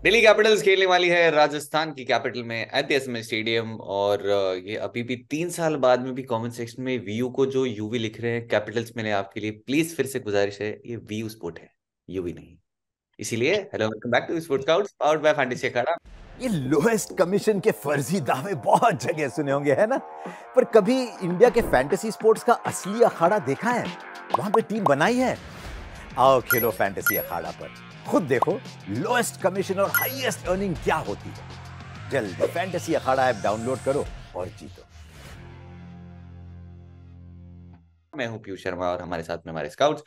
Delhi Capitals खेलने वाली है राजस्थान की कैपिटल में ऐतिहासिक स्टेडियम। और ये अभी भी 3 साल बाद में भी कमेंट सेक्शन में वीयू को जो यूवी लिख रहे हैं कैपिटल्स में, आपके लिए प्लीज फिर से गुजारिश है, ये वीयू स्पोर्ट है, यूवी नहीं। इसीलिए hello, welcome back to sports scouts powered by fantasy Akhada. ये लोएस्ट कमीशन के फर्जी दावे बहुत जगह सुने होंगे, है ना? पर कभी इंडिया के फैंटेसी स्पोर्ट्स का असली अखाड़ा देखा है? वहां पे टीम बनाई है। आओ खेलो फैंटेसी अखाड़ा पर, खुद देखो लोएस्ट कमीशन और हाईएस्ट अर्निंग क्या होती है। जल्दी फैंटेसी अखाड़ा ऐप डाउनलोड करो और जीतो। मैं हूं पीयूष शर्मा और हमारे साथ में हमारे स्काउट्स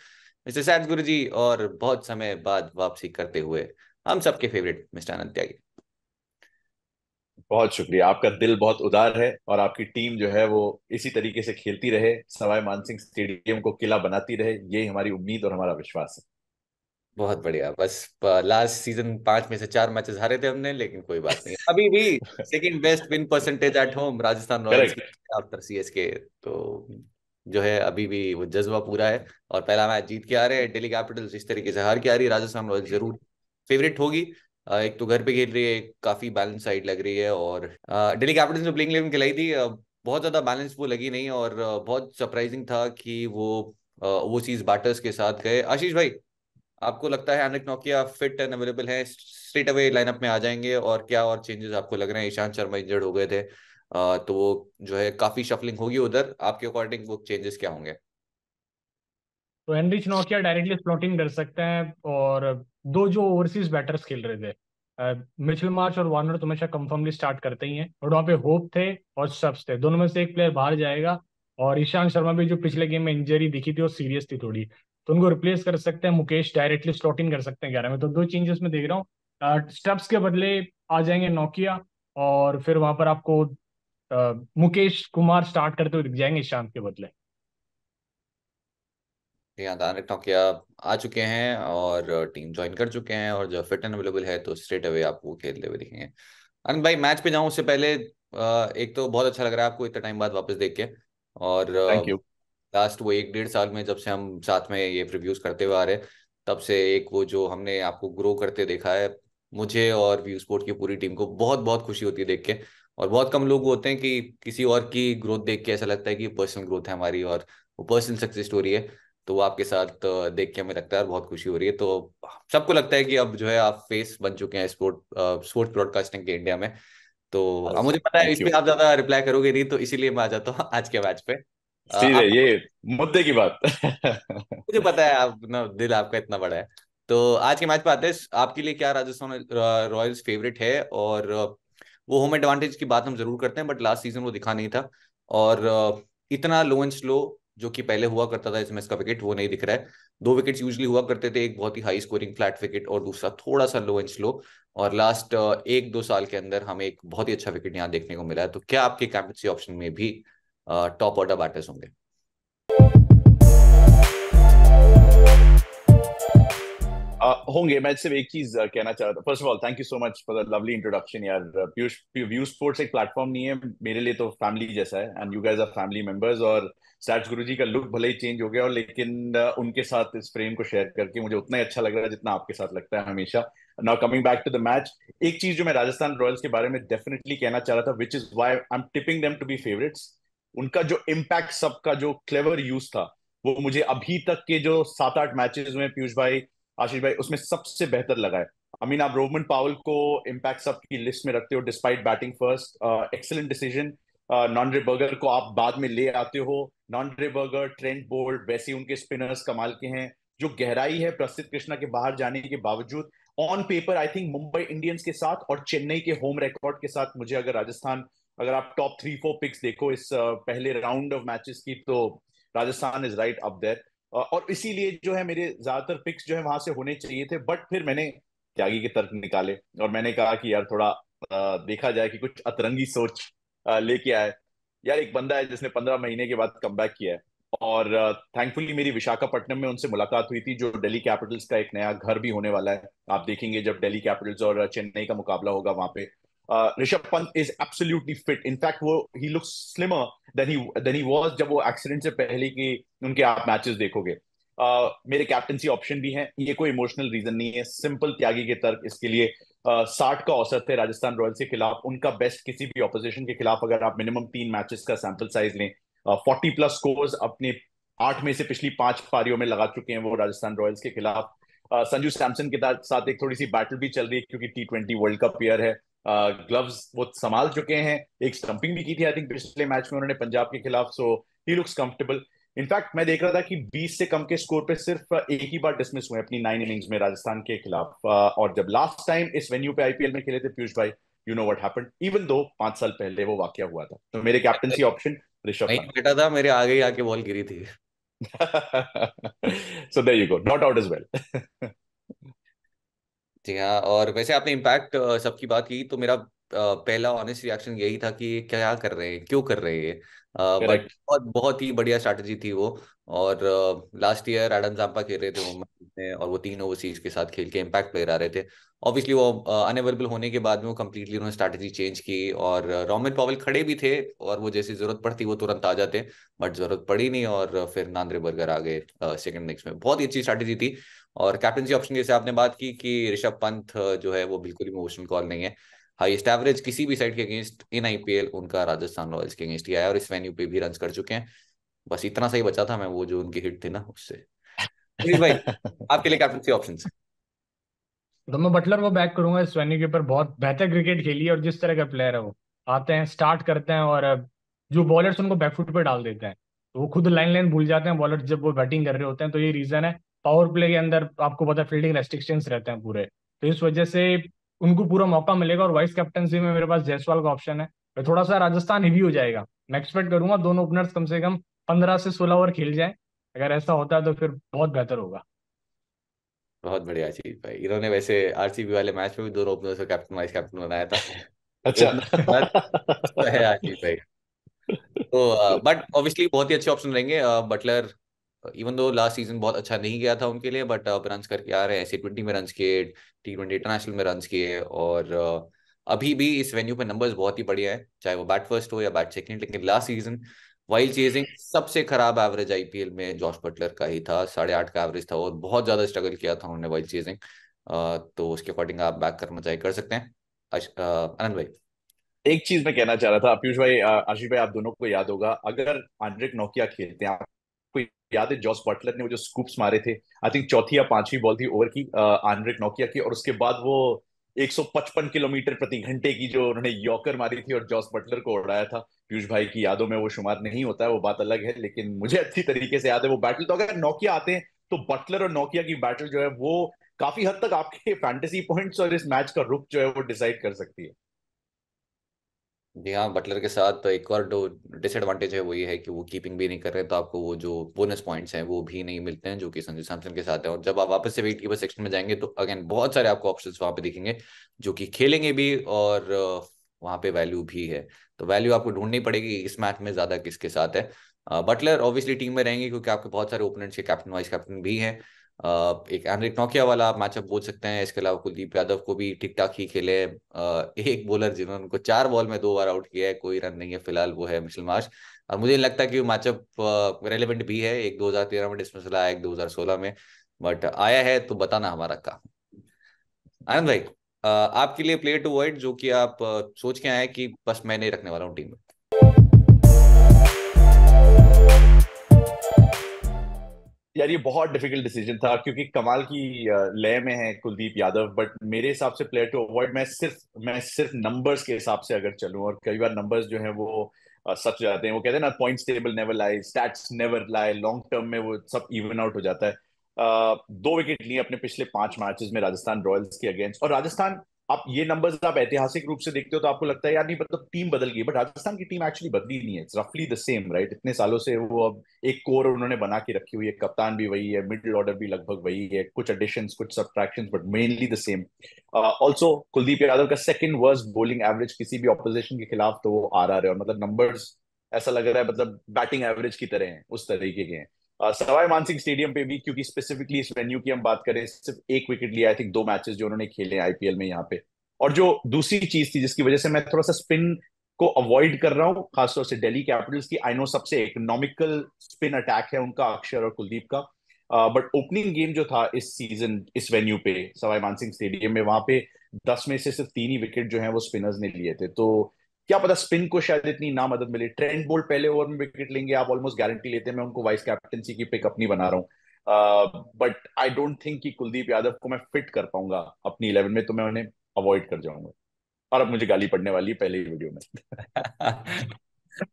मिस्टर सैद गुरु जी, और बहुत समय बाद वापसी करते हुए हम सबके फेवरेट मिस्टर अनंत त्यागी। बहुत शुक्रिया। आपका दिल बहुत उदार है और आपकी टीम जो है वो इसी तरीके से खेलती रहे, सवाई मानसिंह स्टेडियम को किला बनाती रहे, यही हमारी उम्मीद और हमारा विश्वास है। बहुत बढ़िया। बस लास्ट सीजन 5 में से 4 मैचेस हारे थे हमने, लेकिन कोई बात नहीं, अभी भी second best win percentage at home Rajasthan Royals correct. After CSK. तो जो है अभी भी वो जज्बा पूरा है, और पहला मैच जीत के आ रहे हैं। दिल्ली कैपिटल्स इस तरीके से हार के आ रही है, राजस्थान रॉयल्स जरूर फेवरेट होगी। एक तो घर पे खेल रही है, काफी बैलेंस साइड लग रही है। और दिल्ली कैपिटल्स ने प्लेइंग 11 खिलाई थी, बहुत ज्यादा बैलेंस वो लगी नहीं, और बहुत सरप्राइजिंग था कि वो चीज बैटर्स के साथ गए। आशीष भाई, आपको लगता है एनरिक नोकिया फिट एंड अवेलेबल है, स्ट्रेट अवे लाइनअप में आ जाएंगे? और क्या और चेंजेस आपको लग रहे हैं? ईशांत शर्मा इंजर्ड हो गए थे, तो वो जो है काफी शफलिंग होगी उधर। आपके अकॉर्डिंग वो चेंजेस क्या होंगे? तो एनरिच नोकिया डायरेक्टली स्लॉटिंग कर सकते हैं। और दो जो ओवरसीज बैटर्स खेल रहे थे, मिचेल मार्श और वार्नर, तो हमेशा कंफर्मली स्टार्ट करते ही हैं, और वहाँ पे होप थे और स्टब्स थे, दोनों में से एक प्लेयर बाहर जाएगा। और ईशांत शर्मा भी, जो पिछले गेम में इंजरी दिखी थी, वो सीरियस थी थोड़ी, तो उनको रिप्लेस कर सकते हैं। मुकेश डायरेक्टली स्लॉटिंग कर सकते हैं 11 में। तो दो चेंजेस में देख रहा हूँ। स्टब्स के बदले आ जाएंगे नोकिया, और फिर वहां पर आपको मुकेश कुमार स्टार्ट करते हुए दिख जाएंगे ईशांत के बदले। यहाँ एनरिक नोकिया आ चुके हैं और टीम ज्वाइन कर चुके हैं, और जो फिट एंड अवेलेबल है तो स्ट्रेट अवे आपको खेलते हुए दिखेंगे। अनंत भाई, मैच पे जाऊं उससे पहले एक तो बहुत अच्छा लग रहा है आपको इतने टाइम बाद वापस देख के। और थैंक यू। लास्ट वो 1 डेढ़ साल में जब से हम साथ में ये रिव्यूज करते हुए आ रहे हैं, तब से एक वो जो हमने आपको ग्रो करते देखा है, मुझे और व्यू स्पोर्ट की पूरी टीम को बहुत बहुत खुशी होती है देख के। और बहुत कम लोग होते हैं कि किसी और की ग्रोथ देख के ऐसा लगता है कि पर्सनल ग्रोथ है हमारी, और वो पर्सनल सक्सेस स्टोरी है। तो वो आपके साथ देख के हमें लगता है और बहुत खुशी हो रही है। तो सबको लगता है कि अब जो है आप फेस बन चुके हैं स्पोर्ट्स ब्रॉडकास्टिंग के इंडिया में। तो अब मुझे पता है इस थैंक पे यू। आप ज्यादा रिप्लाई करोगे नहीं, तो इसीलिए मैं आ जाता हूँ आज के मैच पे। सीधे आप, ये मुद्दे की बात। मुझे पता है आप ना, दिल आपका इतना बड़ा है। तो आज के मैच पे आते हैं, आपके लिए क्या राजस्थान रॉयल्स फेवरेट है? और वो होम एडवांटेज की बात हम जरूर करते हैं, बट लास्ट सीजन वो दिखा नहीं था। और इतना लो एंड स्लो जो कि पहले हुआ करता था इसमें, इसका विकेट वो नहीं दिख रहा है। 2 विकेट्स यूजली हुआ करते थे, एक बहुत ही हाई स्कोरिंग फ्लैट विकेट और दूसरा थोड़ा सा लो एंड स्लो। और लास्ट 1-2 साल के अंदर हमें एक बहुत ही अच्छा विकेट यहाँ देखने को मिला है। तो क्या आपके कैप्टनसी ऑप्शन में भी टॉप ऑर्डर बैटर्स होंगे? होंगे। मैं सिर्फ एक चीज कहना चाह रहा था। First of all thank you so much for the lovely introduction यार। पीयूष, व्यू स्पोर्ट्स एक प्लेटफॉर्म नहीं है, मेरे लिए तो फैमिली जैसा है, and you guys are family members. और सैट्स गुरुजी का लुक भले ही चेंज हो गया, और लेकिन उनके साथ इस फ्रेम को शेयर करके मुझे उतना ही अच्छा लग रहा है जितना आपके साथ लगता है हमेशा। Now coming back to the match, एक चीज जो मैं राजस्थान रॉयल्स के बारे में डेफिनेटली कहना चाह रहा था, which is why I am tipping them to be favourites. उनका जो इम्पैक्ट, सबका जो क्लेवर यूज था, वो मुझे अभी तक के जो 7-8 मैचेस में पीयूष भाई, आशीष भाई, उसमें सबसे बेहतर लगा है। आई मीन, आप रोहमन पावल को इम्पैक्ट सब की लिस्ट में रखते हो despite batting first, excellent decision. Nandre Burger को आप बाद में ले आते हो। नॉन्ड्रे बर्गर, ट्रेंट बोल्ट, वैसे उनके स्पिनर्स कमाल के हैं। जो गहराई है प्रसिद्ध कृष्णा के बाहर जाने के बावजूद, on paper I think Mumbai Indians के साथ और चेन्नई के होम रिकॉर्ड के साथ, मुझे अगर राजस्थान, अगर आप टॉप 3-4 पिक्स देखो इस पहले राउंड ऑफ मैचेस की, तो Rajasthan is right up there. और इसीलिए जो है मेरे ज्यादातर पिक्स जो है वहां से होने चाहिए थे, बट फिर मैंने त्यागी के तर्क निकाले और मैंने कहा कि यार थोड़ा देखा जाए कि कुछ अतरंगी सोच लेके आए। यार एक बंदा है जिसने 15 महीने के बाद कमबैक किया है, और थैंकफुली मेरी विशाखापट्टनम में उनसे मुलाकात हुई थी, जो दिल्ली कैपिटल्स का एक नया घर भी होने वाला है। आप देखेंगे जब दिल्ली कैपिटल्स और चेन्नई का मुकाबला होगा वहां पे, Rishabh Pant is absolutely fit. In fact वो ही looks slimmer than he was जब वो एक्सीडेंट से पहले की उनके आप मैचेस देखोगे। मेरे कैप्टनसी ऑप्शन भी हैं, ये कोई इमोशनल रीजन नहीं है, सिंपल त्यागी के तर्क इसके लिए। 60 का औसत है राजस्थान रॉयल्स के खिलाफ, उनका बेस्ट किसी भी ऑपोजिशन के खिलाफ अगर आप मिनिमम 3 मैचेस का सैंपल साइज लें, 40+ स्कोर्स अपने 8 में से पिछली 5 पारियों में लगा चुके हैं वो राजस्थान रॉयल्स के खिलाफ। संजू सैमसन के साथ एक थोड़ी सी बैटल भी चल रही है क्योंकि T20 वर्ल्ड कप प्लेयर है। ग्लव्स वो संभाल चुके हैं, एक स्टंपिंग भी की थी आई थिंक पिछले मैच में उन्होंने पंजाब के खिलाफ, सो ही लुक्स कंफर्टेबल। इनफैक्ट मैं देख रहा था कि 20 से कम के स्कोर पे सिर्फ एक ही बार डिसमिस हुए अपनी 9 इनिंग्स में राजस्थान के खिलाफ। और जब लास्ट टाइम इस वेन्यू पे आईपीएल में खेले थे पीयूष भाई, you know what happened, even though 5 साल पहले वो वाकया हुआ था। तो मेरे कैप्टनसी ऑप्शन ऋषभ वहीं पंत। बैठा था, मेरे आगे ही आके बॉल गिरी थी। So there you go, not out as well. जी हाँ, और वैसे आपने इम्पैक्ट सबकी बात की, तो मेरा पहला ऑनेस्ट रिएक्शन यही था कि क्या कर रहे हैं, क्यों कर रहे हैं, बट करेक्ट। बहुत बहुत ही बढ़िया स्ट्रैटेजी थी वो। और लास्ट ईयर एडम जाम्पा खेल रहे थे वो में, और वो 3 ओवरसीज के साथ खेल के इम्पैक्ट प्लेयर आ रहे थे। ऑब्वियसली वो अनअवेलेबल होने के बाद में वो कंप्लीटली उन्होंने स्ट्रैटेजी चेंज की, और रोमिन पॉवेल खड़े भी थे और वो जैसी जरूरत पड़ती वो तुरंत आ जाते, बट जरूरत पड़ी नहीं, और फिर नांद्रे बर्गर आ गए सेकंड इनिंग्स में। बहुत ही अच्छी स्ट्रैटेजी थी। और कैप्टनसी ऑप्शन जैसे आपने बात की कि ऋषभ पंत जो है वो बिल्कुल इमोशनल कॉल नहीं है। हाईएस्ट एवरेज किसी भी साइड के अगेंस्ट इन आईपीएल उनका राजस्थान रॉयल्स के अगेंस्ट ही आया, और इस वेन्यू पे भी रन कर चुके हैं। बस इतना सही बचा था मैं, वो जो उनकी हिट थी ना उससे। सुनील भाई, आपके लिए कैप्टनसी ऑप्शन। तो मैं बटलर को बैक करूंगा इस वेन्यू के ऊपर। बहुत बेहतर क्रिकेट खेली है, और जिस तरह का प्लेयर है वो, आते हैं स्टार्ट करते हैं और जो बॉलर्स उनको बैकफुट पे डाल देते हैं, तो वो खुद लाइन लाइन भूल जाते हैं बॉलर जब वो बैटिंग कर रहे होते हैं। तो ये रीजन है। पावर प्ले के अंदर आपको पता है फील्डिंग रेस्ट्रिक्शंस रहते हैं पूरे, तो इस वजह से उनको पूरा मौका मिलेगा। और वाइस कैप्टनसी में मेरे पास जायसवाल का ऑप्शन है, तो थोड़ा सा राजस्थान हिवी हो जाएगा। मैं एक्सपेक्ट करूंगा दोनों ओपनर्स कम से कम 15 से 16 ओवर खेल जाए। अगर ऐसा होता है तो फिर बहुत बेहतर होगा। बहुत बढ़िया चीज भाई, इन्होंने वैसे आरसीबी वाले मैच में भी दोनों ओपनर्स को कैप्टन वाइस कैप्टन बनाया था। अच्छा। वो बात तो है आशीष भाई। तो बट ऑब्वियसली बहुत ही अच्छे ऑप्शन रहेंगे Buttler. Even though last season बहुत अच्छा नहीं गया था उनके लिए, बट अब रन करके आ रहे हैं, T20 में रन किए, T20 इंटरनेशनल में रन किए, और अभी भी इस वेन्यू पे नंबर्स बहुत ही बढ़िया है, चाहे वो बैट फर्स्ट हो या बैट सेकंड। लेकिन लास्ट सीजन वाइल्ड चेजिंग सबसे खराब एवरेज आईपीएल में जॉश बटलर का ही था, 8.5 का एवरेज था, और बहुत ज्यादा स्ट्रगल किया था उन्होंने वाइल्ड चेजिंग। तो उसके अकॉर्डिंग आप बैक करना चाहे कर सकते हैं। आनंद भाई। एक चीज मैं कहना चाह रहा था पीयूष भाई, आशीष भाई, आप दोनों को याद होगा अगर आंद्रिक नोकिया खेलते हैं, आपको याद है जॉस बटलर ने वो जो स्कूप्स मारे थे, आई थिंक चौथी या पांचवी बॉल थी ओवर की आंद्रिक नोकिया की, और उसके बाद वो 155 किलोमीटर प्रति घंटे की जो उन्होंने यॉर्कर मारी थी और जॉस बटलर को उड़ाया था। पीयूष भाई की यादों में वो शुमार नहीं होता है, वो बात अलग है, लेकिन मुझे अच्छी तरीके से याद है वो बैटल। तो अगर नोकिया आते हैं तो बटलर और नोकिया की बैटल जो है वो काफी हद तक आपके फैंटेसी पॉइंट्स और इस मैच का रुख जो है वो डिसाइड कर सकती है। जी हाँ, बटलर के साथ तो एक और दो डिसएडवांटेज है, वो ये है कि वो कीपिंग भी नहीं कर रहे, तो आपको वो जो बोनस पॉइंट्स हैं वो भी नहीं मिलते हैं जो कि संजू सैमसन के साथ है। और जब आप वापस से विकेट कीपर सेक्शन में जाएंगे तो अगेन बहुत सारे आपको ऑप्शंस वहाँ पे दिखेंगे जो कि खेलेंगे भी, और वहाँ पे वैल्यू भी है। तो वैल्यू आपको ढूंढनी पड़ेगी इस मैच में ज्यादा किसके साथ है। बटलर ऑब्वियसली टीम में रहेंगे क्योंकि आपके बहुत सारे ओपोनेंट्स के कैप्टन वाइस कैप्टन भी हैं। एक एनरिक नोकिया वाला आप मैचअप बोल सकते हैं, इसके अलावा कुलदीप यादव को भी ठीक ठाक ही खेले। एक बॉलर जिन्होंने उनको 4 बॉल में 2 बार आउट किया है, कोई रन नहीं है फिलहाल, वो है मिचेल मार्श। और मुझे नहीं लगता कि वो मैचअप रेलेवेंट भी है, एक 2013 में डिसमिसल आया, एक 2016 में, बट आया है तो बताना हमारा काम। आनंद भाई, आपके लिए प्लेयर टू वर्ड जो कि आप सोच के आए कि बस मैं नहीं रखने वाला हूँ टीम में। यार ये बहुत डिफिकल्ट डिसीजन था क्योंकि कमाल की लय में है कुलदीप यादव, बट मेरे हिसाब से प्लेयर टू अवॉइड मैं सिर्फ नंबर्स के हिसाब से अगर चलूं, और कई बार नंबर्स जो है वो सच जाते हैं, वो कहते हैं ना पॉइंट्स टेबल नेवर लाई, स्टैट्स नेवर लाई, लॉन्ग टर्म में वो सब इवन आउट हो जाता है। 2 विकेट लिए अपने पिछले 5 मैचेस में राजस्थान रॉयल्स के अगेंस्ट, और राजस्थान, आप ये नंबर्स आप ऐतिहासिक रूप से देखते हो तो आपको लगता है यार नहीं मतलब टीम बदल गई, बट राजस्थान की टीम एक्चुअली बदली नहीं है, इट्स रफली द सेम राइट। इतने सालों से वो अब एक कोर उन्होंने बना के रखी हुई है, कप्तान भी वही है, मिडिल ऑर्डर भी लगभग वही है, कुछ एडिशंस कुछ subtractions but mainly the same. Also Kuldeep Yadav का सेकंड वर्स्ट बॉलिंग एवरेज किसी भी ऑपोजिशन के खिलाफ तो वो आ रहा है, और मतलब नंबर्स ऐसा लग रहा है मतलब बैटिंग एवरेज की तरह हैं, उस तरीके के हैं। सवाई मानसिंह स्टेडियम पे भी, क्योंकि स्पेसिफिकली इस वेन्यू की हम बात करें, सिर्फ एक विकेट लिया आई थिंक 2 मैचेस जो उन्होंने खेले आईपीएल में यहाँ पे। और जो दूसरी चीज थी जिसकी वजह से मैं थोड़ा सा स्पिन को अवॉइड कर रहा हूँ खासतौर से दिल्ली कैपिटल्स की, आई नो सबसे इकोनॉमिकल स्पिन अटैक है उनका, अक्षर और कुलदीप का, बट ओपनिंग गेम जो था इस सीजन इस वेन्यू पे सवाई मानसिंह स्टेडियम में, वहां पे 10 में से सिर्फ 3 ही विकेट जो है वो स्पिनर्स ने लिए थे। तो क्या पता स्पिन को शायद इतनी ना मदद मिले। ट्रेंट बोल्ट पहले ओवर में विकेट लेंगे, आप ऑलमोस्ट गारंटी लेते हैं। मैं उनको वाइस कैप्टनसी की पिक अपनी बना रहा हूँ, बट आई डोंट थिंक कि कुलदीप यादव को मैं फिट कर पाऊंगा अपनी 11 में, तो मैं उन्हें अवॉइड कर जाऊंगा। और अब मुझे गाली पड़ने वाली है पहले ही वीडियो में।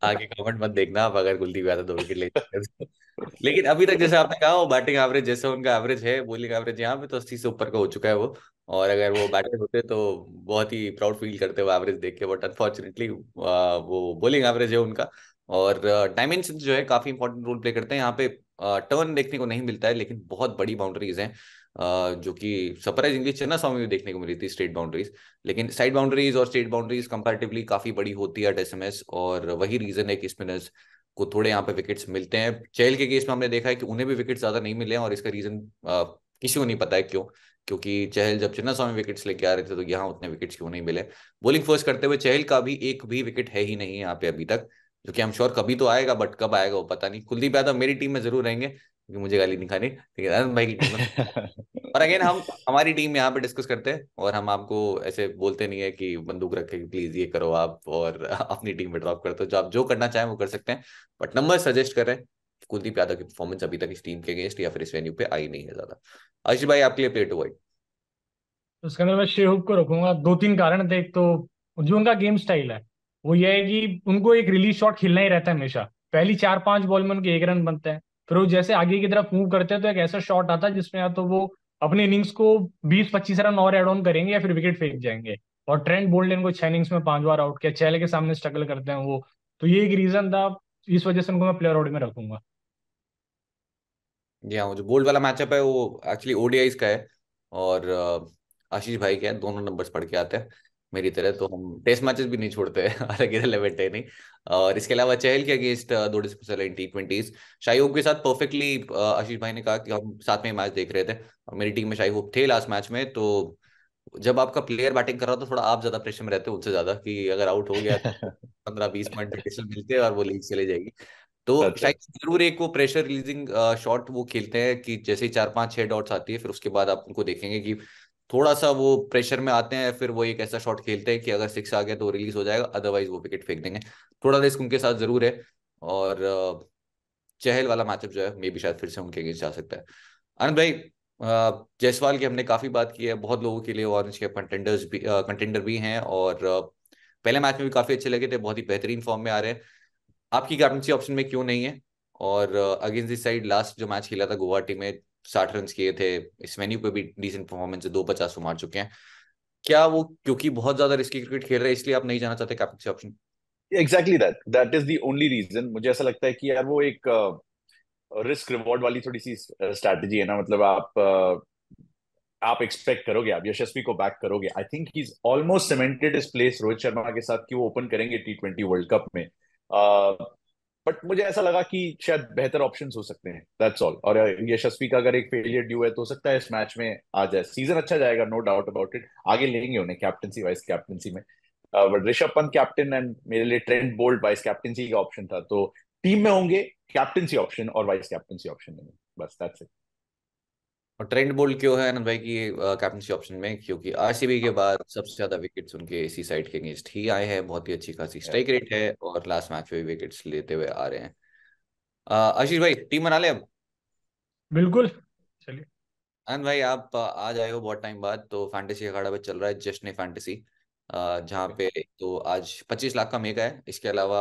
आगे कमेंट मत देखना आप, अगर कुलदीप यादव 2 विकेट ले जाते हैं तो। लेकिन अभी तक जैसे आपने कहा, वो बैटिंग एवरेज जैसे उनका एवरेज है, बॉलिंग एवरेज यहाँ पे तो 80 से ऊपर का हो चुका है वो। और अगर वो बैटर होते तो बहुत ही प्राउड फील करते हुए एवरेज देख के, बट अनफॉर्चुनेटली वो बॉलिंग एवरेज है उनका। और डायमेंशन जो है काफी इंपॉर्टेंट रोल प्ले करते हैं यहाँ पे। टर्न देखने को नहीं मिलता है, लेकिन बहुत बड़ी बाउंड्रीज हैं, जो कि सरप्राइजिंगली चन्ना स्वामी में देखने को मिली थी, स्ट्रेट बाउंड्रीज। लेकिन साइड बाउंड्रीज और स्टेट बाउंड्रीज कंपैरेटिवली काफी बड़ी होती है एसएमएस, और वही रीजन है कि स्पिनर्स को थोड़े यहाँ पे विकेट्स मिलते हैं। चहल के केस में हमने देखा है कि उन्हें भी विकेट ज्यादा नहीं मिले हैं, और इसका रीजन किसी को नहीं पता है क्यों। क्योंकि चहल जब चिन्नास्वामी विकेट्स लेके आ रहे थे तो यहाँ उतने विकेट्स क्यों नहीं मिले। बॉलिंग फर्स्ट करते हुए चहल का भी एक भी विकेट है ही नहीं यहाँ पे अभी तक, जो कि हम श्योर कभी तो आएगा, बट कब आएगा वो पता नहीं। कुलदीप यादव मेरी टीम में जरूर रहेंगे, क्योंकि मुझे गाली नहीं खानी, लेकिन आनंद भाई की टीम में। और अगेन हम हमारी टीम यहाँ पे डिस्कस करते हैं, और हम आपको ऐसे बोलते नहीं है कि बंदूक रखे कि प्लीज ये करो आप, और अपनी टीम में ड्रॉप करते हो। जो आप जो करना चाहें वो कर सकते हैं, बट नंबर सजेस्ट कर रहे हैं कि कुलदीप यादव की परफॉर्मेंस अभी तक इस टीम के अगेंस्ट या फिर इस वेन्यू पे आई नहीं है ज्यादा। आशीष भाई, आपके लिए प्ले टू वाइड। तो उसके अंदर मैं शेहूब को रखूंगा। दो तीन कारण थे। एक तो जो उनका गेम स्टाइल है वो ये है कि उनको एक रिलीज शॉट खेलना ही रहता है हमेशा। पहली 4-5 बॉल में उनके 1 रन बनते हैं, फिर वो जैसे आगे की तरफ मूव करते हैं तो एक ऐसा शॉट आता है जिसमें या तो वो अपनी इनिंग्स को 20-25 रन और एड ऑन करेंगे या फिर विकेट फेंक जाएंगे। और ट्रेंट बोल्ट ने इनको 6 इनिंग्स में 5 बार आउट किया। चहल के सामने स्ट्रगल करते हैं वो। तो ये एक रीजन था, इस वजह से उनको मैं प्लेयर ऑर्डर में रखूंगा। जी हाँ, वो जो बोल्ड वाला मैचअप है वो एक्चुअली ओडीआईज का है, और आशीष भाई के हैं, दोनों नंबर्स पढ़ के आते हैं मेरी तरह। तो हम टेस्ट मैचेस भी नहीं छोड़ते हैं, हालांकि रिलेवेंट है नहीं। और इसके अलावा चहल के अगेंस्ट 2 डिस्मिसल इन T20s। शाई होप के साथ परफेक्टली आशीष भाई ने कहा कि हम साथ में मैच देख रहे थे, और मेरी टीम में शाई होप थे लास्ट मैच में। तो जब आपका प्लेयर बैटिंग कर रहा हो तो थोड़ा आप ज्यादा प्रेशर में रहते हो उनसे ज्यादा, कि अगर आउट हो गया तो 15-20 पॉइंट मिलते हैं और वो लीग चले जाएगी। तो That's शायद right. जरूर एक वो प्रेशर रिलीजिंग शॉट वो खेलते हैं कि जैसे ही 4-5-6 डॉट्स आती है, फिर उसके बाद आप उनको देखेंगे कि थोड़ा सा वो प्रेशर में आते हैं, फिर वो एक ऐसा शॉट खेलते हैं कि अगर 6 आ गया तो रिलीज हो जाएगा, अदरवाइज वो विकेट फेंक देंगे। थोड़ा रिस्क उनके साथ जरूर है। और चहल वाला मैचअप जो है मे भी शायद फिर से उनके अगेंस्ट जा सकता है। आनंद भाई, जायसवाल की हमने काफी बात की है, बहुत लोगों के लिए ऑरेंज के कंटेंडर भी हैं, और पहले मैच में भी काफी अच्छे लगे थे, बहुत ही बेहतरीन फॉर्म में आ रहे हैं। आपकी कैप्टनसी ऑप्शन में क्यों नहीं है? और अगेंस्ट दिस साइड लास्ट जो मैच खेला था गुवाहाटी में 60 रन किए थे, इस वेन्यू पे भी डिसेंट परफॉर्मेंस है, 250 मार चुके हैं। क्या वो क्योंकि बहुत ज्यादा रिस्की क्रिकेट खेल रहे हैं इसलिए आप नहीं जाना चाहते captaincy option? Exactly that is the only reason. मुझे ऐसा लगता है कि यार वो एक रिस्क रिवॉर्ड वाली थोड़ी सी स्ट्रैटेजी है ना। मतलब आप एक्सपेक्ट करोगे, आप यशस्वी को बैक करोगे। I think he is almost cemented is place Rohit Sharma के साथ कि वो ओपन करेंगे T20 वर्ल्ड कप में। बट मुझे ऐसा लगा कि शायद बेहतर ऑप्शंस हो सकते हैं, दैट्स ऑल। और यशस्वी का अगर एक फेलियर ड्यू है तो हो सकता है इस मैच में आ जाए। सीजन अच्छा जाएगा, नो डाउट अबाउट इट। आगे लेंगे उन्हें कैप्टनसी वाइस कैप्टनसी में। But Rishabh Pant captain and मेरे लिए ट्रेंट बोल्ट वाइस कैप्टनसी का ऑप्शन था। तो टीम में होंगे कैप्टनसी ऑप्शन और वाइस कैप्टनसी ऑप्शन में, बस दैट्स इट। और ट्रेंट बोल्ट क्यों है आनंद भाई की कैप्टनसी ऑप्शन में? क्योंकि आरसीबी के बाद सबसे ज्यादा विकेट्स उनके इसी साइड के अगेंस्ट ही आए हैं, बहुत ही अच्छी खासी स्ट्राइक रेट है, और लास्ट मैच में भी विकेट्स लेते हुए आ रहे हैं। आशीष भाई, टीम बना ले अब। बिल्कुल, चलिए। आनंद भाई, आप आ जाए हो बहुत टाइम बाद, तो फैंटेसी अखाड़ा पे चल रहा है जश्न फैंटेसी, जहाँ पे तो आज 25 लाख का मेगा है। इसके अलावा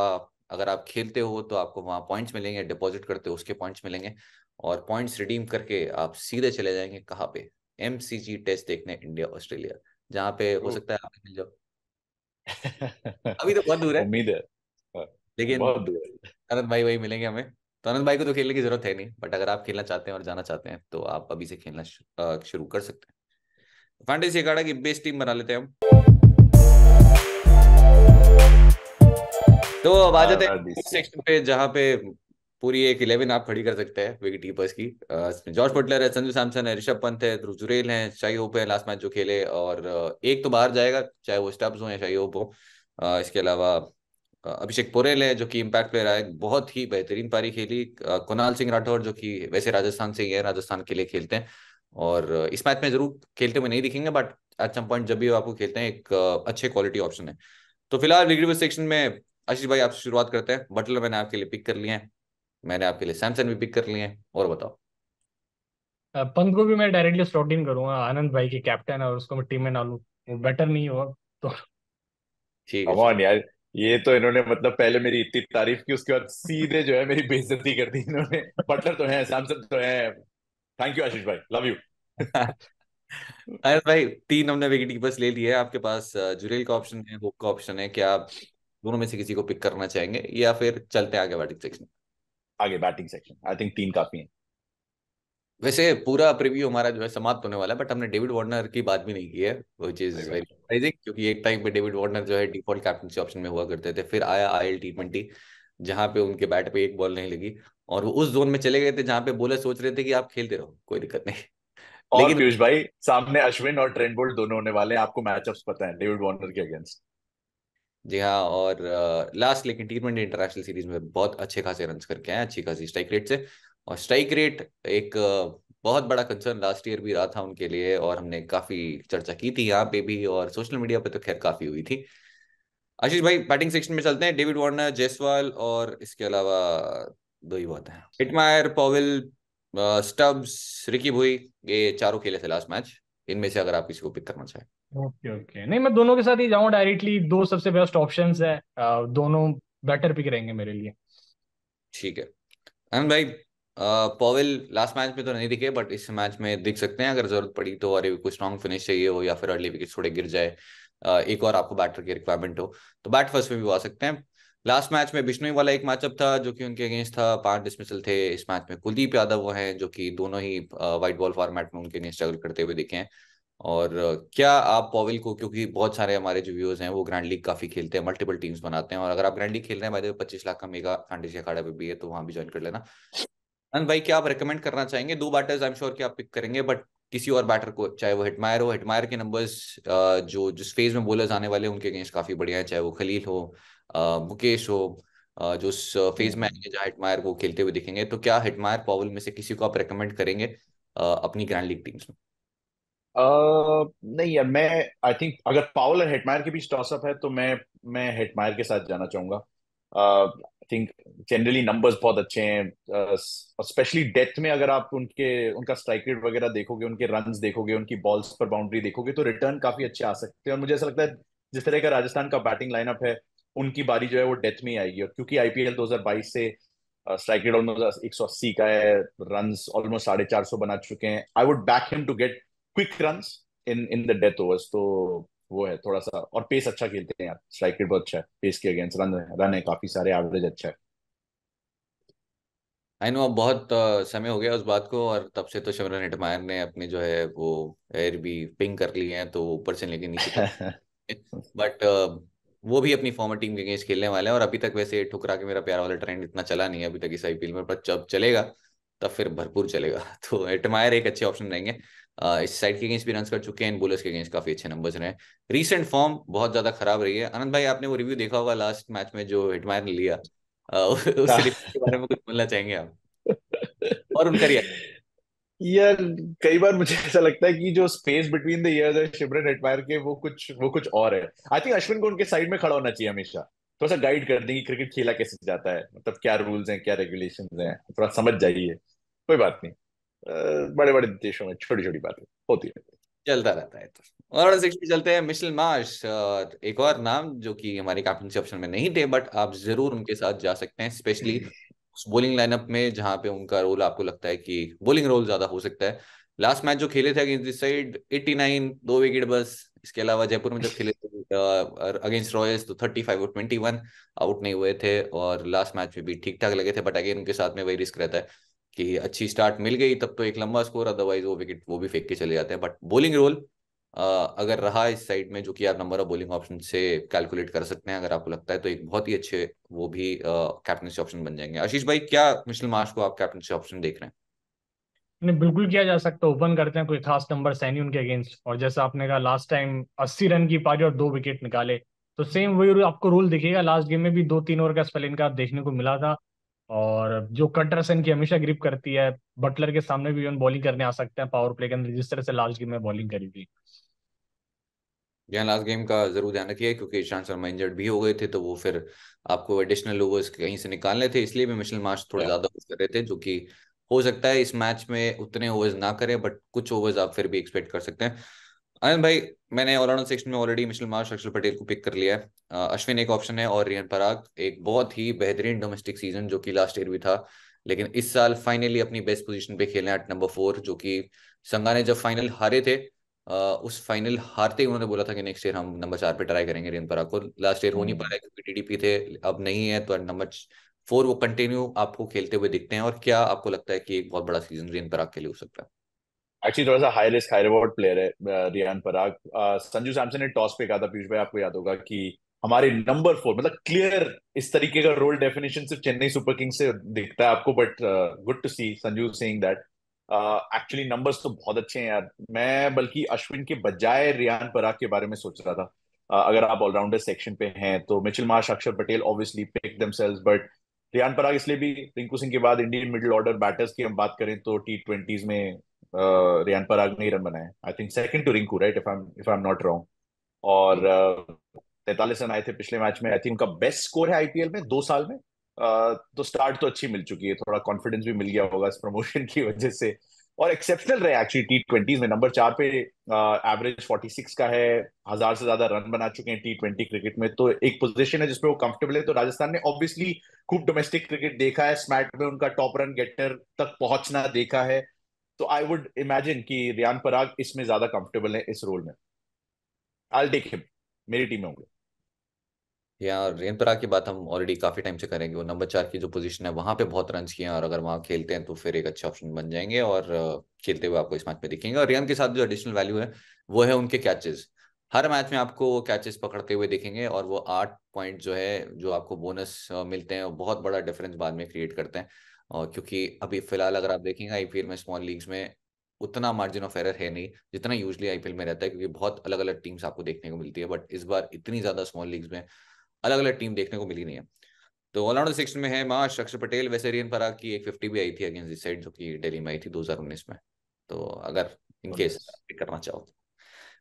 अगर आप खेलते हो तो आपको वहाँ पॉइंट्स मिलेंगे, डिपॉजिट करते हो उसके पॉइंट्स मिलेंगे, और पॉइंट्स रिडीम करके आप सीधे चले जाएंगे कहाँ पे? MCG टेस्ट देखने इंडिया ऑस्ट्रेलिया, जहाँ पे हो सकता है आप भी मिल जाओ। अभी तो बहुत दूर है, उम्मीद है। हाँ, लेकिन बहुत दूर है। आनंद भाई वही मिलेंगे हमें। तो आनंद भाई को तो खेलने की जरूरत है नहीं, बट अगर आप खेलना चाहते हैं और जाना चाहते हैं तो आप अभी से खेलना शुरू कर सकते हैं। फैंटेसी अखाड़ा की बेस्ट टीम बना लेते हैं हम। तो अब आ जाते हैं सेक्शन पे, जहाँ पे पूरी एक 11 आप खड़ी कर सकते हैं विकेट कीपर्स की। इसमें जॉर्ज बटलर है, संजू सैमसन है, ऋषभ पंत है, ध्रुव जुरैल है, शाई होप है लास्ट मैच जो खेले, और एक तो बाहर जाएगा चाहे वो स्टब्स हो या शाई होप हो। इसके अलावा अभिषेक पोरेल है जो कि इम्पैक्ट प्लेयर है, बहुत ही बेहतरीन पारी खेली। कुणाल सिंह राठौर जो कि वैसे राजस्थान से ही है, राजस्थान के लिए खेलते हैं, और इस मैच में जरूर खेलते हुए नहीं दिखेंगे, बट एट सम पॉइंट जब भी वो आपको खेलते हैं एक अच्छे क्वालिटी ऑप्शन है। तो फिलहाल रिग्रीव सेक्शन में आशीष भाई आपसे शुरुआत करते हैं। बटलर मैंने आपके लिए पिक कर लिए हैं, मैंने आपके लिए सैमसन भी पिक कर लिए हैं, और बताओ। पंत को भी मैं डायरेक्टली स्लॉट इन करूंगा, आनंद भाई के कैप्टन है और उसको मैं टीम में ना लूं वो बेटर नहीं हुआ तो। ठीक है कम फिर। ऑन यार, ये तो इन्होंने मतलब पहले मेरी इतनी तारीफ की, उसके बाद सीधे जो है मेरी बेइज्जती कर दी इन्होंने। बटलर तो है, सैमसन तो है। थैंक यू आशीष भाई, लव यू। अरे भाई, 3 हमने विकेट कीपर्स ले लिए हैं, आपके पास जुरेल का ऑप्शन है, हुक का ऑप्शन है, क्या आप दोनों में से किसी को पिक करना चाहेंगे, या फिर चलते हैं आगे बैटिंग सेक्शन? आगे बैटिंग सेक्शन, आई थिंक 3 काफी है। वैसे पूरा प्रीव्यू हमारा जो है समाप्त होने वाला है, बट हमने डेविड वार्नर की बात भी नहीं की है, व्हिच सही इज वेरी बात। सरप्राइजिंग, क्योंकि एक टाइम पे डेविड वार्नर जो है डिफॉल्ट कैप्टनसी ऑप्शन में हुआ करते थे, फिर आया IL T20 जहां पे उनके बैट पे एक बॉल नहीं लगी, और वो उस जोन में चले गए थे जहां पे बॉलर सोच रहे थे कि आप खेलते रहो, कोई दिक्कत नहीं। और लेकिन पीयूष भाई, सामने अश्विन और ट्रेंट बोल्ट दोनों होने वाले हैं, आपको मैचअप्स पता है डेविड वार्नर के अगेंस्ट। जी हाँ, और लास्ट लेकिन T20 इंटरनेशनल सीरीज में बहुत अच्छे खासे रन करके आए, अच्छी खासी स्ट्राइक रेट से। और स्ट्राइक रेट एक बहुत बड़ा कंसर्न लास्ट ईयर भी रहा था उनके लिए, और हमने काफी चर्चा की थी यहाँ पे भी, और सोशल मीडिया पे तो खैर काफी हुई थी। आशीष भाई, बैटिंग सेक्शन में चलते हैं। डेविड वार्नर, जायसवाल, और इसके अलावा दो ही बहुत हैं, हिटमायर, पॉवेल, स्टब्स, रिकी भुई, ये चारों खेले थे लास्ट मैच। इनमें से अगर आप किसी को पिक करना चाहें। ओके ओके, नहीं मैं दोनों के साथ ही जाऊँ डायरेक्टली, दो सबसे बेस्ट ऑप्शंस है, दोनों बेटर पिक रहेंगे मेरे लिए। ठीक है अनंत भाई, पॉवेल लास्ट मैच में तो नहीं दिखे, बट इस मैच में दिख सकते हैं अगर जरूरत पड़ी तो, अरे कोई स्ट्रॉन्ग फिनिश चाहिए हो या फिर अर्ली विकेट थोड़े गिर जाए, एक और आपको बैटर की रिक्वायरमेंट हो, तो बैट फर्स्ट में भी वो आ सकते हैं। लास्ट मैच में बिश्नोई वाला एक मैचअप था जो कि उनके अगेंस्ट था, 5 डिसमिसल थे। इस मैच में कुलदीप यादव वो हैं जो कि दोनों ही वाइट बॉल फॉर्मेट में उनके अगेंस्ट स्ट्रगल करते हुए दिखे हैं। और क्या आप पॉवेल को, क्योंकि बहुत सारे हमारे जो व्यूअर्स हैं वो ग्रैंड लीग काफी खेलते हैं, मल्टीपल टीम्स बनाते हैं, और अगर आप ग्रैंड लीग खेल रहे हैं भाई, 25 लाख का मेगा फैंटेसी अखाड़ा पे भी है, तो वहां भी ज्वाइन कर लेना। अनंत भाई, क्या आप रेकमेंड करना चाहेंगे? 2 बैटर्स आई एम श्योर कि आप पिक करेंगे, बट किसी और बैटर को, चाहे वो हिटमायर हो, हिटमायर के नंबर्स जो जिस फेज में बॉलर्स आने वाले हैं उनके अगेंस्ट काफी बढ़िया है, चाहे वो खलील हो, मुकेश हो, जो उस फेज में आएंगे जहाँ हिटमायर को खेलते हुए दिखेंगे, तो क्या हिटमायर पॉवल में से किसी को आप रेकमेंड करेंगे अपनी ग्रैंड लीग टीम्स में? नहीं यार, मैं आई थिंक अगर पावल और हेटमायर के बीच टॉस अप है तो मैं हेटमायर के साथ जाना चाहूंगा। आई थिंक जनरली नंबर्स बहुत अच्छे हैं, स्पेशली डेथ में अगर आप उनका स्ट्राइक रेट वगैरह देखोगे, उनके रन्स देखोगे, उनकी बॉल्स पर बाउंड्री देखोगे, तो रिटर्न काफी अच्छे आ सकते हैं। और मुझे ऐसा लगता है जिस तरह का राजस्थान का बैटिंग लाइनअप है, उनकी बारी जो है वो डेथ में ही आएगी। और क्योंकि IPL 2022 से स्ट्राइक रेट ऑलमोस्ट 180 का है, रन्स ऑलमोस्ट 450 बना चुके हैं, I would back him to get quick runs in the death overs. तो वो है थोड़ा सा, और पेस अच्छा खेलते हैं यार, स्ट्राइक रेट बहुत अच्छा है पेस के अगेंस्ट, रन रन है काफी सारे, एवरेज अच्छा है। आई नो, अब बहुत समय हो गया उस बात को, और तब से तो शिमरन हेटमायर ने अपने जो है वो एयर भी पिंग कर लिए हैं, तो ऊपर से लेके नीचे तक। बट वो भी अपनी फॉर्मर टीम के अगेंस्ट खेलने वाले हैं, और अभी तक वैसे ठुकरा के मेरा प्यार वाला ट्रेंड इतना चला नहीं है अभी तक इस IPL में, पर जब चलेगा तब फिर भरपूर चलेगा। तो हेटमायर एक अच्छे ऑप्शन रहेंगे। इस साइड के अगेंस्ट भी रन कर चुके हैं, इन बोलर्स के अगेंस्ट काफी अच्छे नंबर्स रहे हैं। रीसेंट फॉर्म बहुत ज्यादा खराब रही है। आनंद भाई, आपने वो रिव्यू देखा होगा लास्ट मैच में जो हेटमायर ने लिया, उस रिव्यू के बारे में कुछ बोलना चाहेंगे आप, और उनका रिएक्शन? यार, कई बार मुझे ऐसा लगता है कि जो स्पेस बिटवीन द ईयर्स है शिमरन हेटमायर के, वो कुछ और है। आई थिंक अश्विन को उनके साइड में खड़ा होना चाहिए हमेशा, थोड़ा सा गाइड कर दें कि क्रिकेट खेला कैसे जाता है, मतलब क्या रूल्स हैं, क्या रेगुलेशंस हैं, थोड़ा समझ जाइए। कोई बात नहीं, बड़े बड़े देशों में छोटी छोटी बातें होती है। चलता रहता है। तो और सिक्स पे चलते हैं, मिशेल मार्श, एक और नाम जो कि हमारे कैप्टनसी ऑप्शन में नहीं थे, बट आप जरूर उनके साथ जा सकते हैं, स्पेशली उस बॉलिंग लाइनअप में जहां पे उनका रोल आपको लगता है कि बॉलिंग रोल ज्यादा हो सकता है। लास्ट मैच जो खेले थे अगेंस्ट दिस साइड, 89, 2 विकेट बस। इसके अलावा जयपुर में जब खेले थे अगेंस्ट रॉयल्स, तो 35 और 21 आउट नहीं हुए थे, और लास्ट मैच में भी ठीक ठाक लगे थे, बट अगेन उनके साथ में वही रिस्क रहता है कि अच्छी स्टार्ट मिल गई तब तो एक लंबा स्कोर, अदरवाइज वो विकेट वो भी फेंक के चले जाते हैं। बट बॉलिंग रोल अगर रहा इस साइड में, जो कि आप नंबर ऑफ बॉलिंग ऑप्शन से कैलकुलेट कर सकते हैं, अगर आपको लगता है, तो एक बहुत ही अच्छे वो भी कैप्टनसी ऑप्शन बन जाएंगे। आशीष भाई, क्या मिशेल मार्श को आप कैप्टनसी ऑप्शन देख रहे हैं? नहीं बिल्कुल किया जा सकता, ओपन करते हैं, कोई खास नंबर है नहीं उनके अगेंस्ट, और जैसा आपने कहा लास्ट टाइम 80 रन की पारी और 2 विकेट निकाले, तो सेम वही आपको रोल दिखेगा। लास्ट गेम में भी 2-3 ओवर का स्पेल इनका देखने को मिला था। और जो कटरसन की हमेशा ग्रिप करती है, बटलर के सामने भी इवन बॉलिंग करने आ सकते हैं पावर प्ले के अंदर, जिस तरह से लास्ट गेम में बॉलिंग करी थी। यहाँ लास्ट गेम का जरूर ध्यान रखिए, क्योंकि ईशांत शर्मा इंजर्ड भी हो गए थे, तो वो फिर आपको एडिशनल ओवर्स कहीं से निकालने थे, इसलिए भी मिशेल मार्श थोड़े या ज्यादा ओवर्स कर रहे थे, जो कि हो सकता है इस मैच में उतने ओवर्स ना करें, बट कुछ ओवर्स आप फिर भी एक्सपेक्ट कर सकते हैं। आनंद भाई, मैंने ऑलराउंडर सेक्शन में already Mitchell Marsh, Axar Patel को पिक कर लिया है। अश्विन एक ऑप्शन है, और रियान पराग एक बहुत ही बेहतरीन डोमेस्टिक सीजन जो कि लास्ट ईयर भी था, लेकिन इस साल फाइनली अपनी बेस्ट पोजीशन पे खेलना है एट नंबर 4, जो कि संगा ने जब फाइनल हारे थे, उस फाइनल हारते ही उन्होंने बोला था कि नेक्स्ट ईयर हम नंबर 4 पे ट्राई करेंगे रियन पराग को। लास्ट ईयर हो नहीं पा रहा है क्योंकि टीडीपी थे, अब नहीं है, तो नंबर 4 वो कंटिन्यू आपको खेलते हुए दिखते हैं। और क्या आपको लगता है कि एक बहुत बड़ा सीजन रियन पराग के लिए हो सकता है? एक्चुअली थोड़ा सा high risk high reward player है रियान पराग। संजू सैमसन ने टॉस पे कहा था, पीयूष भाई आपको याद होगा, कि हमारे नंबर 4 मतलब क्लियर इस तरीके का रोल डेफिनेशन सिर्फ चेन्नई सुपर किंग्स से दिखता है आपको, but good to see Sanju saying that. Actually numbers तो बहुत अच्छे हैं यार। मैं बल्कि अश्विन के बजाय रियान पराग के बारे में सोच रहा था। अगर आप ऑलराउंडर सेक्शन पे हैं तो Mitchell Marsh, Axar Patel obviously pick themselves, but Riyan Parag इसलिए भी, रिंकू सिंह के बाद इंडियन मिडिल ऑर्डर बैटर्स की हम बात करें तो T20s में रियान पराग ने ही रन बनाए। I think second to Rinku, right, if I am not wrong. और 43 रन आए थे पिछले मैच में। आई थिंक उनका बेस्ट स्कोर है आईपीएल में 2 साल में। तो स्टार्ट तो अच्छी मिल चुकी है, थोड़ा कॉन्फिडेंस भी मिल गया होगा इस प्रमोशन की वजह से। और एक्सेप्शनल रहे एक्चुअली T20s में, नंबर 4 पे एवरेज 46 का है, 1,000 से ज्यादा रन बना चुके हैं T20 क्रिकेट में, तो एक पोजीशन है जिसपे वो कंफर्टेबल है। तो राजस्थान ने ऑब्वियसली खूब डोमेस्टिक क्रिकेट देखा है, स्मैट में उनका टॉप रन गेटर तक पहुंचना देखा है। तो आई वुड इमेजिन कि रियान पराग इसमें ज्यादा कंफर्टेबल है इस रोल में। आई टेक हिम, मेरी टीम में होंगे। या रियन पराग की बात हम ऑलरेडी काफी टाइम से करेंगे, वो नंबर 4 की जो पोजीशन है वहां पे बहुत रन किए हैं, और अगर वहां खेलते हैं तो फिर एक अच्छा ऑप्शन बन जाएंगे, और खेलते हुए आपको इस मैच में दिखेंगे। और रियान के साथ जो एडिशनल वैल्यू है वो है उनके कैचेस। हर मैच में आपको वो कैचेस पकड़ते हुए दिखेंगे, और वो 8 पॉइंट जो है जो आपको बोनस मिलते हैं, वो बहुत बड़ा डिफरेंस बाद में क्रिएट करते हैं। और क्योंकि अभी फिलहाल अगर आप देखेंगे आईपीएल में स्मॉल लीग्स में उतना मार्जिन ऑफ एरर है नहीं जितना यूजली आईपीएल में रहता है, क्योंकि बहुत अलग अलग टीम्स आपको देखने को मिलती है, बट इस बार इतनी ज्यादा स्मॉल लीग्स में अलग अलग टीम देखने को मिली नहीं है। तो ऑलराउंडर सेक्शन में है माश, अक्षर पटेल, वैसे रियन पराग की एक 50 भी आई थी अगेंस्ट दिस साइड, जो कि दिल्ली में आई थी 2019 में। तो अगर इनकेस पिक करना चाहो तो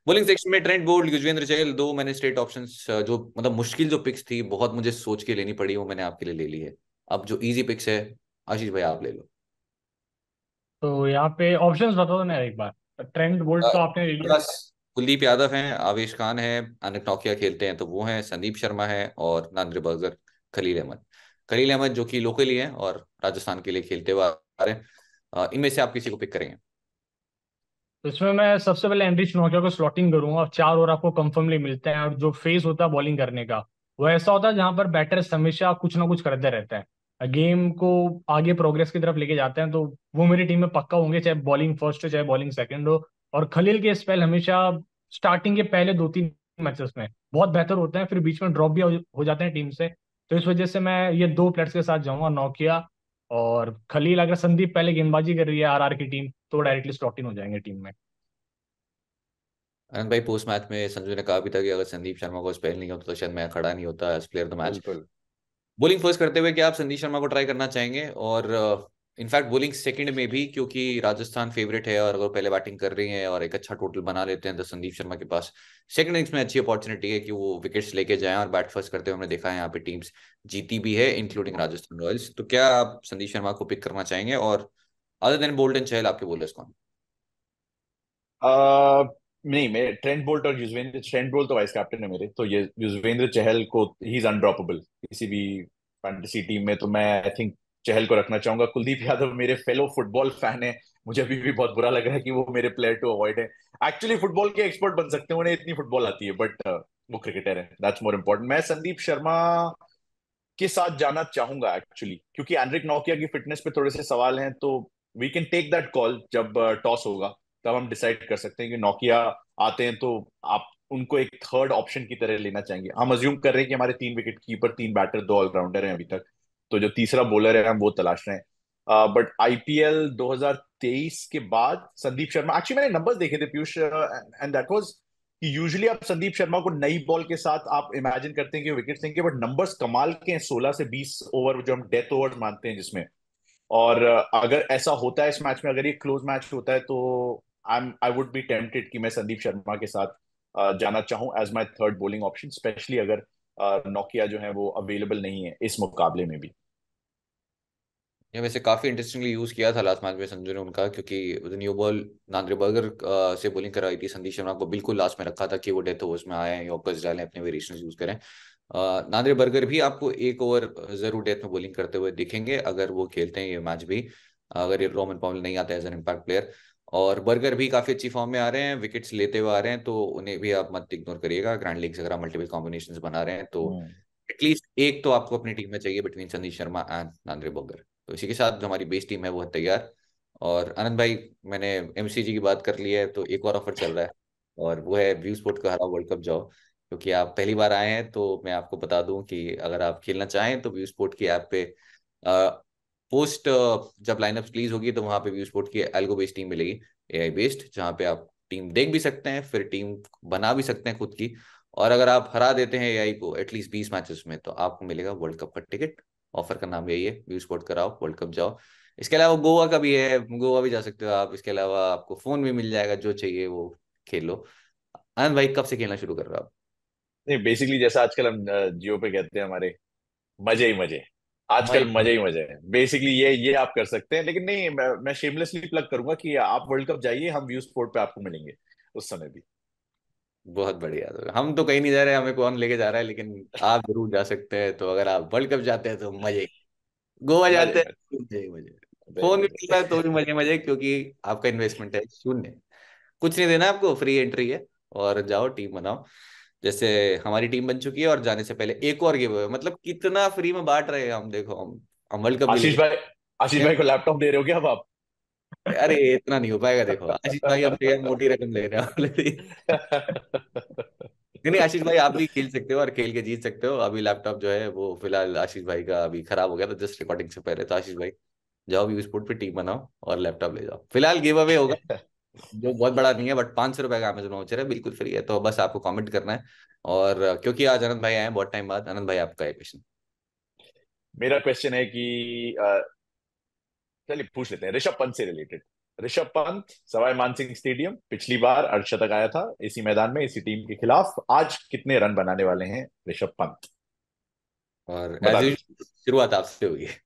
बॉलिंग सेक्शन में ट्रेंट बोल्ट, युजवेंद्र चहल, दो मैंने स्ट्रेट ऑप्शंस, जो मतलब मुश्किल जो पिक्स थी, बहुत मुझे सोच के लेनी पड़ी, वो मैंने आपके लिए ले ली है। अब जो इजी पिक्स है, आशीष भाई आप ले लो। तो यहाँ पे ऑप्शंस बताओ ना एक बार। ट्रेंट बोल्ट तो आपने ले मेरे लिया। पास कुलदीप यादव हैं, आवेश खान है, अनिक नौकिया खेलते हैं तो वो हैं, संदीप शर्मा है, और नांद्रे बर्गर, खलील अहमद। खलील अहमद जो कि लोकली हैं और राजस्थान के लिए खेलते हुए आ रहे हैं। इनमें से आप किसी को पिक करेंगे? तो इसमें मैं सबसे पहले एंड्रिच नोकिया को स्लॉटिंग करूंगा, और 4 ओवर आपको कंफर्मली मिलते हैं। और जो फेस होता है बॉलिंग करने का, वो ऐसा होता है जहां पर बैटर्स हमेशा कुछ ना कुछ करते रहते हैं, गेम को आगे प्रोग्रेस की तरफ लेके जाते हैं। तो वो मेरी टीम में पक्का होंगे, चाहे बॉलिंग फर्स्ट हो चाहे बॉलिंग सेकंड हो। और खलील के स्पेल हमेशा स्टार्टिंग के पहले 2-3 मैचेस में बहुत बेहतर होते हैं, फिर बीच में ड्रॉप भी हो जाते हैं टीम से। तो इस वजह से मैं ये 2 प्लेयर्स के साथ जाऊंगा, नोकिया और खलील। अगर संदीप पहले गेंदबाजी कर रही है आरआर की टीम, तो डायरेक्टली स्लॉट इन हो जाएंगे टीम में। आनंद भाई, पोस्ट मैच में संजू ने कहा भी था कि अगर संदीप शर्मा को स्पेल नहीं होता तो शायद मैं खड़ा नहीं होता एज प्लेयर द मैच। बिल्कुल। बॉलिंग फर्स्ट करते हुए क्या आप संदीप शर्मा को ट्राई करना चाहेंगे? और इनफैक्ट बॉलिंग सेकंड में भी, क्योंकि राजस्थान फेवरेट है, और अगर पहले बैटिंग कर रही है और एक अच्छा टोटल बना लेते हैं, तो संदीप शर्मा के पास सेकंड इनिंग्स में अच्छी अपॉर्चुनिटी है कि वो विकेट्स लेके जाएं और बैट फर्स्ट करते हुए हमने देखा है यहाँ पे टीम्स जीती भी है, इंक्लूडिंग राजस्थान रॉयल्स। तो क्या आप संदीप शर्मा को पिक करना चाहेंगे? और अदर देन बोल्ट एंड चहल आपके बॉलर्स कौन? आ, नहीं, मैं ट्रेंट बोल्ट और युजवेंद्र, ट्रेंट बोल्ट तो वाइस कैप्टन है मेरे, तो ये युजवेंद्र चहल को ही इज अनड्रॉपेबल किसी भी फैंटेसी टीम में, तो मैं आई थिंक चहल को रखना चाहूंगा। कुलदीप यादव मेरे फेलो फुटबॉल फैन है, मुझे अभी भी बहुत बुरा लग रहा है कि वो मेरे प्लेयर टू अवॉइड है। एक्चुअली फुटबॉल के एक्सपर्ट बन सकते हैं, उन्हें इतनी फुटबॉल आती है, बट वो क्रिकेटर है, दैट्स मोर इम्पोर्टेंट। मैं संदीप शर्मा के साथ जाना चाहूंगा एक्चुअली, क्योंकि एंड्रिक नोकिया की फिटनेस पे थोड़े से सवाल हैं, तो we can take that call जब टॉस होगा, तब हम डिसाइड कर सकते हैं कि नोकिया आते हैं तो आप उनको एक थर्ड ऑप्शन की तरह लेना चाहेंगे। हम अज्यूम कर रहे हैं कि हमारे 3 विकेट कीपर, 3 बैटर, 2 ऑलराउंडर हैं अभी तक, तो जो तीसरा बॉलर है हम वो तलाश रहे हैं। बट आईपीएल 2023 के बाद संदीप शर्मा, एक्चुअली मैंने नंबर्स देखे थे पीयूष, एंड दैट वाज कि यूजुअली आप संदीप शर्मा को नई बॉल के साथ आप इमेजिन करते हैं कि विकेट लेंगे, बट नंबर्स कमाल के हैं, 16 से 20 ओवर जो हम डेथ ओवर मानते हैं जिसमें। और अगर ऐसा होता है इस मैच में, अगर ये क्लोज मैच होता है, तो आई वुड बी टेम्पटेड कि मैं संदीप शर्मा के साथ जाना चाहूं as my third bowling option, specially अगर नोकिया जो है वो अवेलेबल नहीं है इस मुकाबले में भी। ये वैसे काफी इंटरेस्टिंगली यूज किया था लास्ट मैच में संजू ने उनका, क्योंकि उस न्यू बॉल नांद्रे बर्गर से बॉलिंग करवाई थी। संदीप शर्मा को बिल्कुल लास्ट में रखा था कि वो डेथ ओवर्स में आए, यॉर्कर्स डालें, अपने वेरिएशन यूज करें। नांद्रे बर्गर भी आपको एक ओवर जरूर डेथ में बॉलिंग करते हुए दिखेंगे अगर वो खेलते हैं ये मैच भी, अगर ये रोमन पॉवेल नहीं आता एज एन इम्पैक्ट प्लेयर। और बर्गर भी काफी अच्छी फॉर्म में आ रहे हैं, विकेट्स लेते हुए आ रहे हैं, तो उन्हें भी आप मत इग्नोर करिएगा। ग्रैंड लीग से अगर आप मल्टीपल कॉम्बिनेशन बना रहे हैं तो हम्म। एटलीस्ट एक तो आपको अपनी टीम में चाहिए between Sandeep Sharma and Nandre Burger. तो इसी के साथ जो हमारी बेस टीम है वो है तैयार। और आनंद भाई, मैंने एमसीजी की बात कर ली है, तो एक और ऑफर चल रहा है, और वो है व्यू स्पोर्ट का हरा वर्ल्ड कप जाओ। क्योंकि आप पहली बार आए हैं तो मैं आपको बता दूं कि अगर आप खेलना चाहें तो व्यू स्पोर्ट की ऐप पे पोस्ट जब लाइनअप रिलीज होगी तो वहां पे व्यू स्पोर्ट की एल्गो बेस्ड टीम मिलेगी, एआई बेस्ड, जहाँ पे आप टीम देख भी सकते हैं, फिर टीम बना भी सकते हैं खुद की। और अगर आप हरा देते हैं एआई को एटलीस्ट 20 मैचेस में, तो आपको मिलेगा वर्ल्ड कप का टिकट। ऑफर का नाम यही है, व्यू स्पोर्ट कराओ वर्ल्ड कप जाओ। इसके अलावा गोवा का भी है, गोवा भी जा सकते हो आप। इसके अलावा आपको फोन भी मिल जाएगा, जो चाहिए वो खेल लो। आनंद भाई, कब से खेलना शुरू कर रहे हो आप? नहीं, बेसिकली जैसा आजकल हम जियो पे कहते हैं हमारे, मजे ही मजे। मई आजकल मजे ही मजे हैं, बेसिकली ये आप कर सकते हैं। लेकिन नहीं, मैं शेमलेसली प्लग करूंगा कि आप वर्ल्ड कप जाइए, हम व्यू स्पोर्ट पे आपको मिलेंगे उस समय भी। बहुत बढ़िया। तो हम तो कहीं नहीं जा रहे, हमें कौन लेके जा रहा है, लेकिन आप जरूर जा सकते हैं। तो अगर आप वर्ल्ड कप जाते हैं तो मजे ही, गोवा मजे जाते ही हैं मजे, तो मजे ही मजे। मजे ही फोन भी मजे। मिलता है तो भी मजे मजे, क्योंकि आपका इन्वेस्टमेंट है शून्य। कुछ नहीं देना आपको, फ्री एंट्री है, और जाओ टीम बनाओ। जैसे हमारी टीम बन चुकी है, और जाने से पहले एक और गिव अवे, मतलब कितना फ्री में बांट रहे हैं हम, देखो हम वर्ल्ड कप भी आशीष लेके। भाई, आशीष भाई को लैपटॉप दे रहे हो क्या अब आप? अरे इतना नहीं हो पाएगा, देखो आशीष भाई अब तो यार मोटी रकम ले रहे हैं ऑलरेडी। नहीं नहीं, आशीष भाई आप भी खेल सकते हो और खेल के जीत सकते हो। अभी लैपटॉप जो है वो फिलहाल आशीष भाई का अभी खराब हो गया था जस्ट रिकॉर्डिंग से पहले। तो आशीष भाई, जाओ भी स्पोर्ट पे टीम बनाओ और लैपटॉप ले जाओ। फिलहाल गिव अवे होगा जो बहुत बड़ा नहीं है, बट 500 रुपए का अमेजोन वाउचर है, बिल्कुल फ्री है। तो बस आपको कमेंट करना है। और क्योंकि आज आनंद भाई आए हैं बहुत टाइम बाद, आनंद भाई आपका एक क्वेश्चन। मेरा क्वेश्चन है कि चलिए पूछ लेते हैं ऋषभ पंत से रिलेटेड। ऋषभ पंत सवाई मानसिंह स्टेडियम पिछली बार अर्धशतक आया था इसी मैदान में, इसी टीम के खिलाफ। आज कितने रन बनाने वाले हैं ऋषभ पंत? और बता एज दीजिए। यूजुअल शुरुआत आपसे हुई है।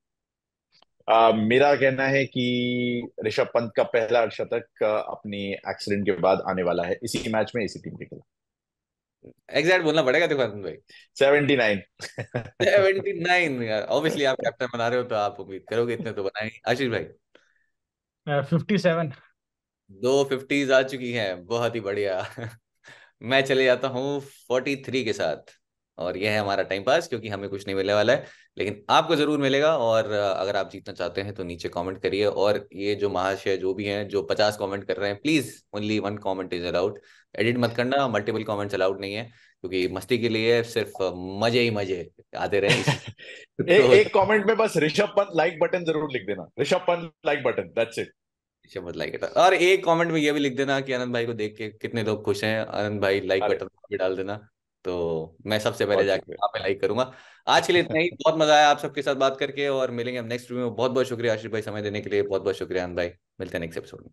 मेरा कहना है कि ऋषभ पंत का पहला अर्धशतक अपनी एक्सीडेंट के बाद आने वाला है, इसी मैच में, इसी टीम के खिलाफ। एग्जैक्ट बोलना पड़ेगा देखो आनंद भाई। 79। 79 यार, ऑब्वियसली आप कैप्टन बना रहे हो तो आप उम्मीद करोगे इतने तो बनाएंगे। आशीष भाई, 57। 2 50s आ चुकी हैं, बहुत ही बढ़िया। मैं चले जाता हूँ 43 के साथ। और यह है हमारा टाइम पास, क्योंकि हमें कुछ नहीं मिलने वाला है, लेकिन आपको जरूर मिलेगा। और अगर आप जीतना चाहते हैं तो नीचे कमेंट करिए। और ये जो महाशय जो भी हैं जो 50 कमेंट कर रहे हैं, please only 1 comment is allowed. Edit मत करना, मल्टीपल कमेंट्स अलाउड नहीं है, क्योंकि मस्ती के लिए सिर्फ मजे ही मजे आते रहे इसी। तो एक कमेंट में बस ऋषभ पंत लाइक बटन जरूर लिख देना, Rishabh Pant like button, that's it. मत लाइक। और एक कमेंट में ये भी लिख देना कि आनंद भाई को देख के कितने लोग खुश हैं, आनंद भाई लाइक अरे बटन भी डाल देना। तो मैं सबसे पहले बहुत जाके शुक्रिया। वहाँ पे लाइक करूंगा। आज के लिए इतना ही, बहुत मजा आया आप सबके साथ बात करके, और मिलेंगे हम नेक्स्ट वीडियो में। बहुत बहुत शुक्रिया आशीष भाई समय देने के लिए, बहुत बहुत शुक्रिया आनंद भाई। मिलते हैं नेक्स्ट एपिसोड में।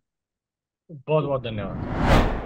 बहुत बहुत धन्यवाद।